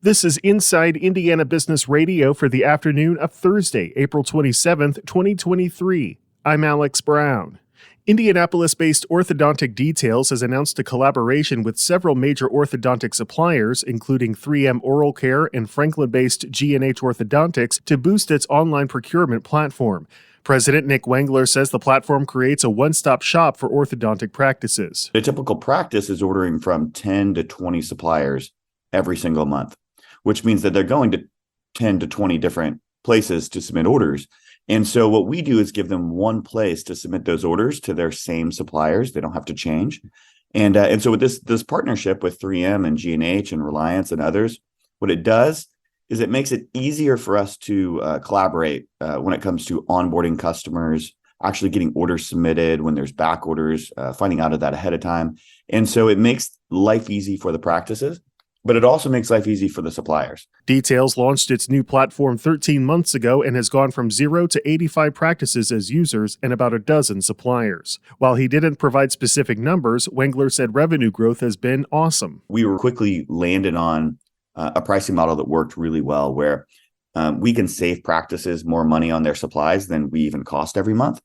This is Inside Indiana Business Radio for the afternoon of Thursday, April 27th, 2023. I'm Alex Brown. Indianapolis-based Orthodontic Details has announced a collaboration with several major orthodontic suppliers, including 3M Oral Care and Franklin-based G&H Orthodontics, to boost its online procurement platform. President Nick Wengler says the platform creates a one-stop shop for orthodontic practices. A typical practice is ordering from 10 to 20 suppliers every single month, which means that they're going to 10 to 20 different places to submit orders. And so what we do is give them one place to submit those orders to their same suppliers. They don't have to change. And so with this partnership with 3M and G&H and Reliance and others, what it does is it makes it easier for us to collaborate when it comes to onboarding customers, actually getting orders submitted when there's back orders, finding out of that ahead of time. And so it makes life easy for the practices, but it also makes life easy for the suppliers. Details launched its new platform 13 months ago and has gone from 0 to 85 practices as users and about a dozen suppliers. While he didn't provide specific numbers, Wengler said revenue growth has been awesome. We were quickly landed on a pricing model that worked really well, where we can save practices more money on their supplies than we even cost every month.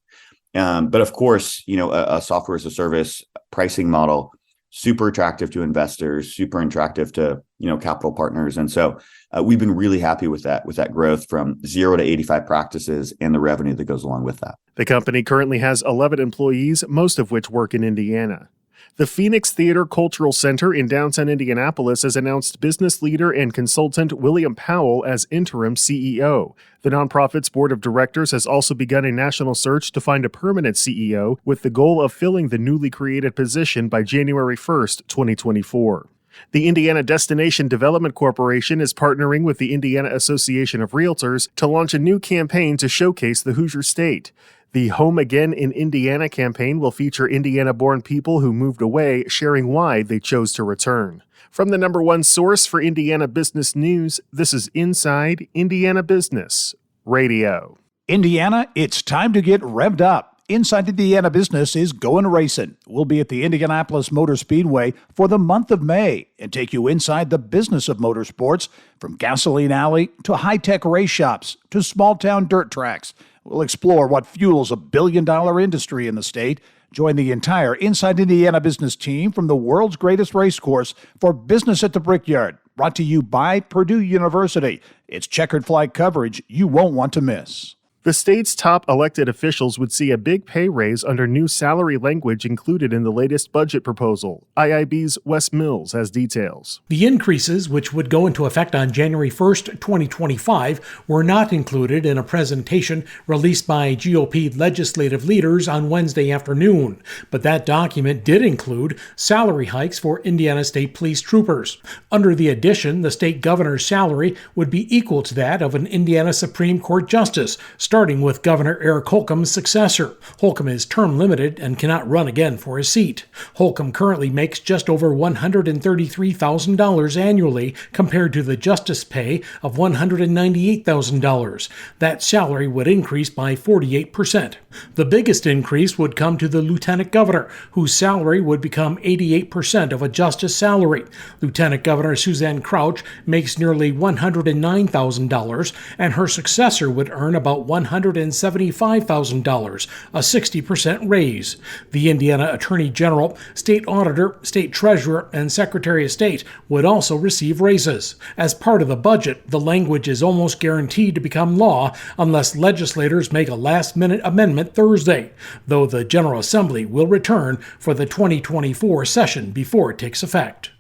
But of course, a software as a service pricing model, super attractive to investors, super attractive to, capital partners. And so we've been really happy with that growth from 0 to 85 practices and the revenue that goes along with that. The company currently has 11 employees, most of which work in Indiana. The Phoenix Theater Cultural Center in downtown Indianapolis has announced business leader and consultant William Powell as interim CEO. The nonprofit's board of directors has also begun a national search to find a permanent CEO with the goal of filling the newly created position by January 1st, 2024. The Indiana Destination Development Corporation is partnering with the Indiana Association of Realtors to launch a new campaign to showcase the Hoosier State. The Home Again in Indiana campaign will feature Indiana-born people who moved away sharing why they chose to return. From the number one source for Indiana business news, this is Inside Indiana Business Radio. Indiana, it's time to get revved up. Inside Indiana Business is going racing. We'll be at the Indianapolis Motor Speedway for the month of May and take you inside the business of motorsports, from gasoline alley to high-tech race shops to small-town dirt tracks. We'll explore what fuels a billion-dollar industry in the state. Join the entire Inside Indiana Business team from the world's greatest race course for Business at the Brickyard, brought to you by Purdue University. It's checkered flag coverage you won't want to miss. The state's top elected officials would see a big pay raise under new salary language included in the latest budget proposal. IIB's Wes Mills has details. The increases, which would go into effect on January 1st, 2025, were not included in a presentation released by GOP legislative leaders on Wednesday afternoon, but that document did include salary hikes for Indiana State Police troopers. Under the addition, the state governor's salary would be equal to that of an Indiana Supreme Court justice, starting with Governor Eric Holcomb's successor. Holcomb is term limited and cannot run again for his seat. Holcomb currently makes just over $133,000 annually compared to the justice pay of $198,000. That salary would increase by 48%. The biggest increase would come to the lieutenant governor, whose salary would become 88% of a justice salary. Lieutenant Governor Suzanne Crouch makes nearly $109,000, and her successor would earn about $175,000, a 60% raise. The Indiana Attorney General, State Auditor, State Treasurer, and Secretary of State would also receive raises. As part of the budget, the language is almost guaranteed to become law unless legislators make a last-minute amendment Thursday, though the General Assembly will return for the 2024 session before it takes effect.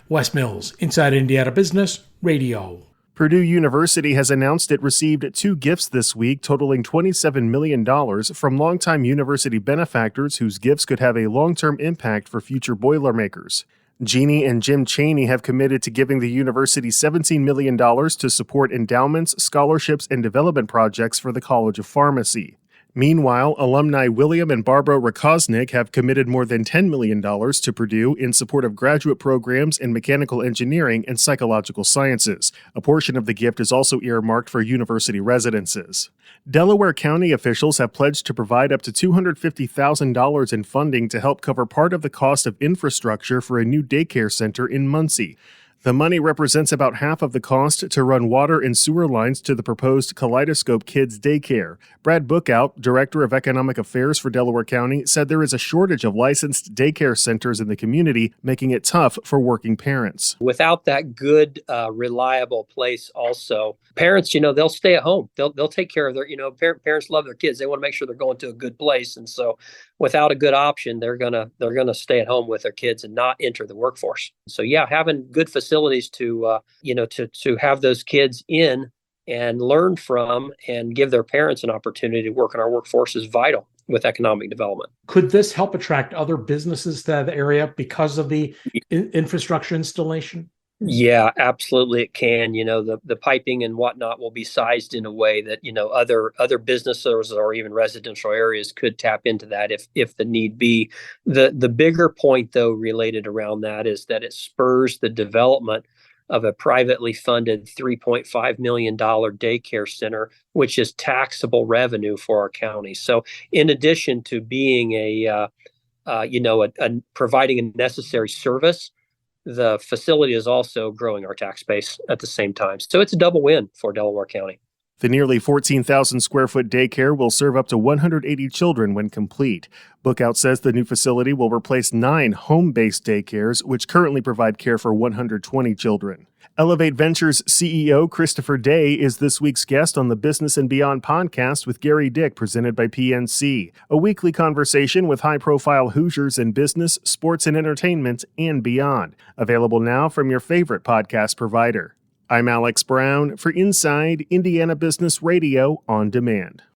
Wes Mills, Inside Indiana Business Radio. Purdue University has announced it received 2 gifts this week totaling $27 million from longtime university benefactors whose gifts could have a long-term impact for future Boilermakers. Jeannie and Jim Cheney have committed to giving the university $17 million to support endowments, scholarships, and development projects for the College of Pharmacy. Meanwhile, alumni William and Barbara Rakosnik have committed more than $10 million to Purdue in support of graduate programs in mechanical engineering and psychological sciences. A portion of the gift is also earmarked for university residences. Delaware County officials have pledged to provide up to $250,000 in funding to help cover part of the cost of infrastructure for a new daycare center in Muncie. The money represents about half of the cost to run water and sewer lines to the proposed Kaleidoscope Kids Daycare. Brad Bookout, Director of Economic Affairs for Delaware County, said there is a shortage of licensed daycare centers in the community, making it tough for working parents. Without that good, reliable place also, parents, they'll stay at home. They'll take care of their, parents love their kids. They want to make sure they're going to a good place. And so without a good option, they're gonna stay at home with their kids and not enter the workforce. So having good facilities to have those kids in and learn from and give their parents an opportunity to work in our workforce is vital with economic development. Could this help attract other businesses to the area because of the infrastructure installation? Yeah, absolutely it can. The piping and whatnot will be sized in a way that, other businesses or even residential areas could tap into that if the need be. The bigger point, though, related around that is that it spurs the development of a privately funded $3.5 million daycare center, which is taxable revenue for our county. So in addition to being providing a necessary service, the facility is also growing our tax base at the same time. So it's a double win for Delaware County. The nearly 14,000 square foot daycare will serve up to 180 children when complete. Bookout says the new facility will replace 9 home-based daycares, which currently provide care for 120 children. Elevate Ventures CEO Christopher Day is this week's guest on the Business and Beyond podcast with Gary Dick, presented by PNC, a weekly conversation with high-profile Hoosiers in business, sports, and entertainment, and beyond. Available now from your favorite podcast provider. I'm Alex Brown for Inside Indiana Business Radio on Demand.